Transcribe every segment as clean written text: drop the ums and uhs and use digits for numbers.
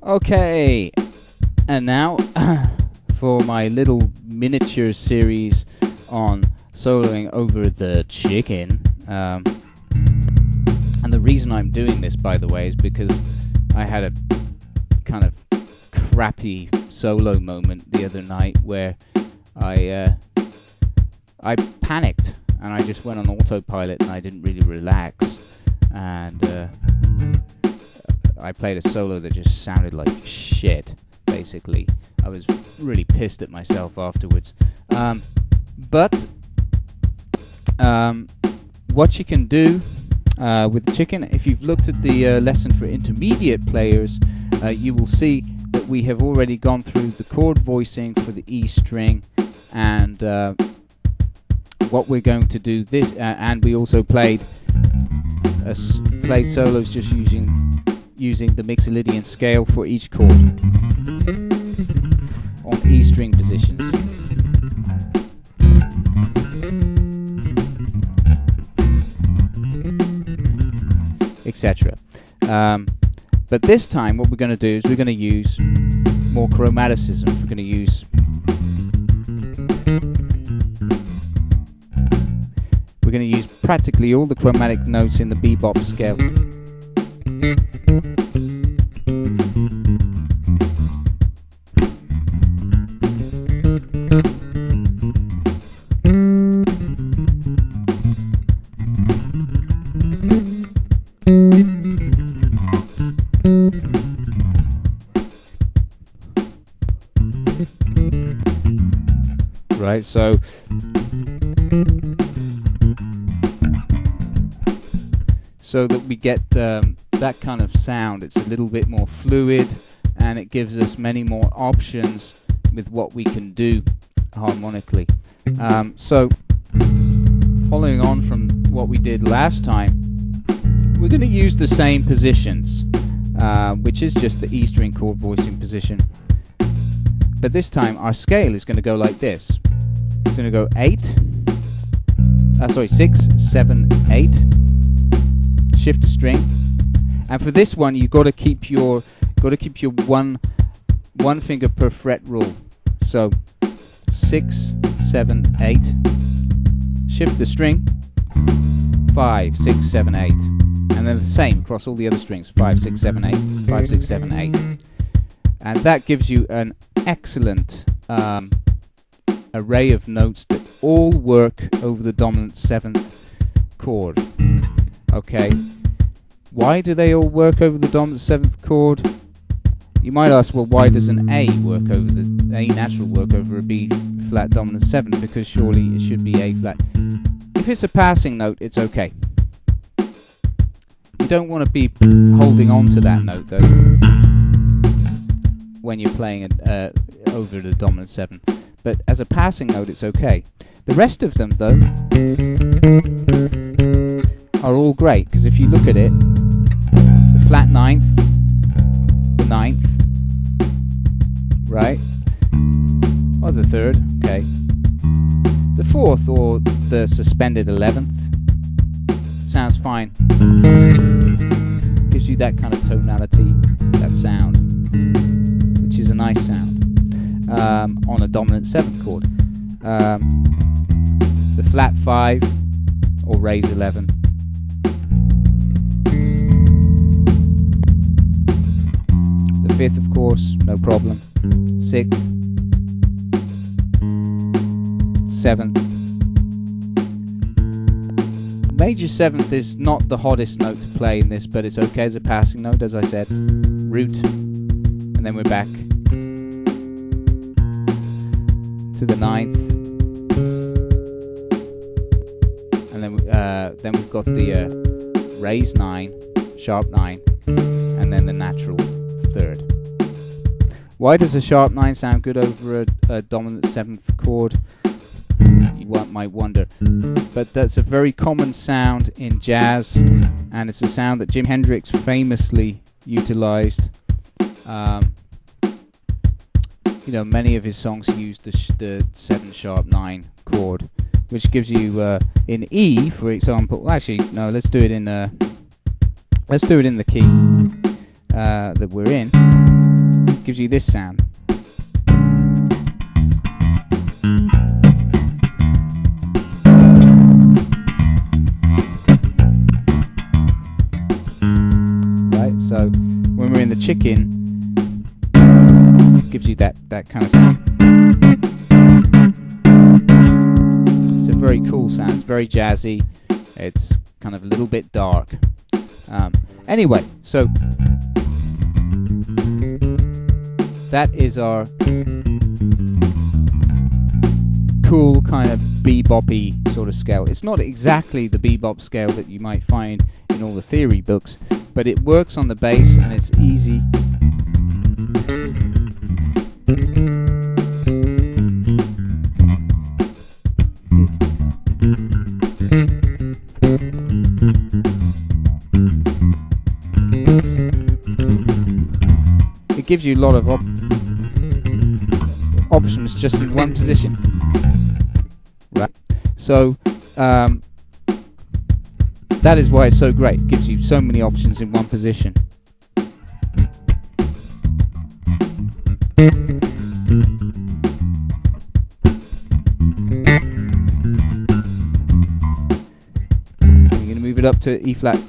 Okay, and now for my little miniature series on soloing over the chicken. And the reason I'm doing this, by the way, is because I had a kind of crappy solo moment the other night where I panicked and I just went on autopilot and I didn't really relax, and I played a solo that just sounded like shit, basically. I was really pissed at myself afterwards. But what you can do with the chicken, if you've looked at the lesson for intermediate players, you will see that we have already gone through the chord voicing for the E string, and what we're going to do this, and we also played solos just using the Mixolydian scale for each chord on E string positions. Etc. But this time what we're going to do is we're going to use more chromaticism. We're going to use practically all the chromatic notes in the bebop scale. Right, so that we get that kind of sound. It's a little bit more fluid, and it gives us many more options with what we can do harmonically. So following on from what we did last time, we're going to use the same positions, which is just the E string chord voicing position. But this time our scale is going to go like this. It's going to go 6, 7, 8. Shift a string, and for this one you've got to keep your one finger per fret rule. So 6, 7, 8. Shift the string. 5, 6, 7, 8, and then the same across all the other strings. 5, 6, 7, 8. 5, 6, 7, 8. And that gives you an excellent array of notes that all work over the dominant 7th chord. Okay, why do they all work over the dominant 7th chord? You might ask, well, why does an A work over the A natural work over a B flat dominant 7? Because surely it should be A flat. If it's a passing note, it's okay. You don't want to be holding on to that note though when you're playing it over the dominant 7. But as a passing note, it's okay. The rest of them though are all great, because if you look at it, the flat 9th, the 9th, right, or the 3rd, okay, the 4th or the suspended 11th sounds fine. Gives you that kind of tonality, that sound, which is a nice sound on a dominant 7th chord. The flat 5 or raise 11. The 5th, of course, no problem. 6th, 7th. Major 7th is not the hottest note to play in this, but it's okay as a passing note, as I said. Root, and then we're back to the 9th, and then we've got the raise 9, sharp 9, and then the natural 3rd. Why does a sharp 9 sound good over a dominant 7th chord? You might wonder, but that's a very common sound in jazz, and it's a sound that Jimi Hendrix famously utilized. Many of his songs use the 7 sharp 9 chord, which gives you in E, for example. Actually, no, let's do it in the key that we're in. gives you this sound. Right, so when we're in the chicken, it gives you that kind of sound. It's a very cool sound. It's very jazzy. It's kind of a little bit dark. Anyway, so that is our cool kind of bebop-y sort of scale. It's not exactly the bebop scale that you might find in all the theory books, but it works on the bass and it's easy. It gives you a lot of options just in one position. Right. So that is why it's so great. It gives you so many options in one position. You're going to move it up to E flat.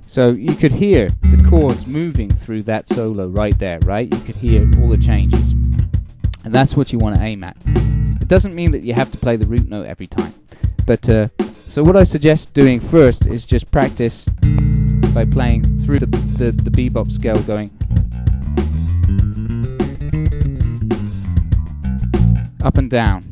So you could hear the chords moving through that solo right there, right? You could hear all the changes. And that's what you want to aim at. It doesn't mean that you have to play the root note every time. But so what I suggest doing first is just practice by playing through the bebop scale, going up and down.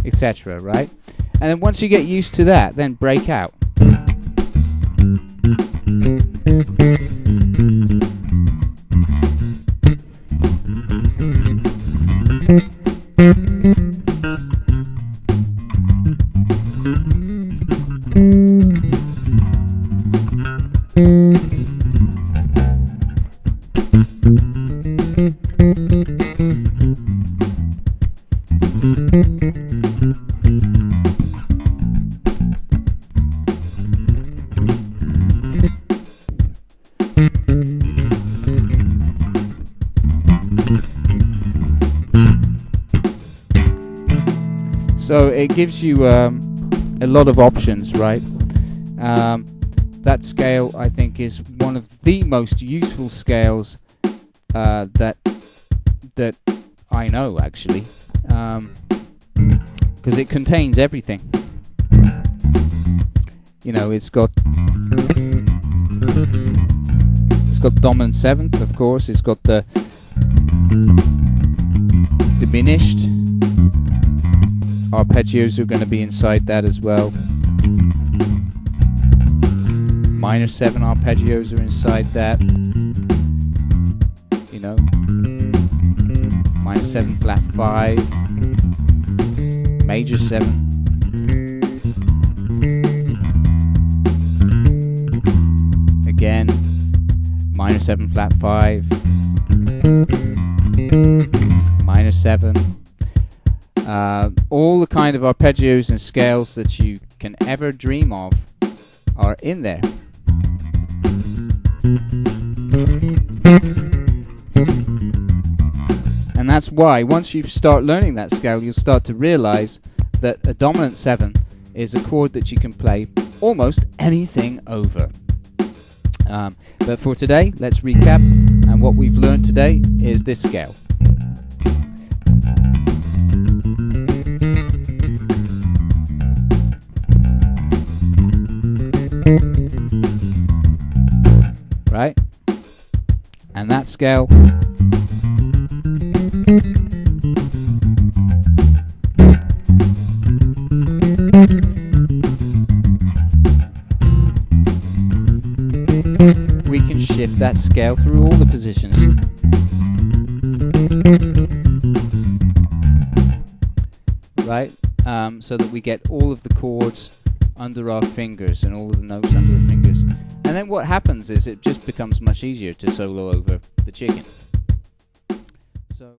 Etc. Right? And then once you get used to that, then break out. So it gives you a lot of options, right? That scale, I think, is one of the most useful scales that I know, actually, because it contains everything. You know, it's got dominant seventh, of course. It's got the diminished arpeggios are going to be inside that as well. Minor 7 arpeggios are inside that. You know, minor 7 flat 5, major 7. Again, minor 7 flat 5, minor 7. All the kind of arpeggios and scales that you can ever dream of are in there. And that's why once you start learning that scale, you'll start to realize that a dominant 7 is a chord that you can play almost anything over. But for today, let's recap, and what we've learned today is this scale. Right? And that scale move that scale through all the positions. Right? So that we get all of the chords under our fingers and all of the notes under our fingers. And then what happens is it just becomes much easier to solo over the chicken.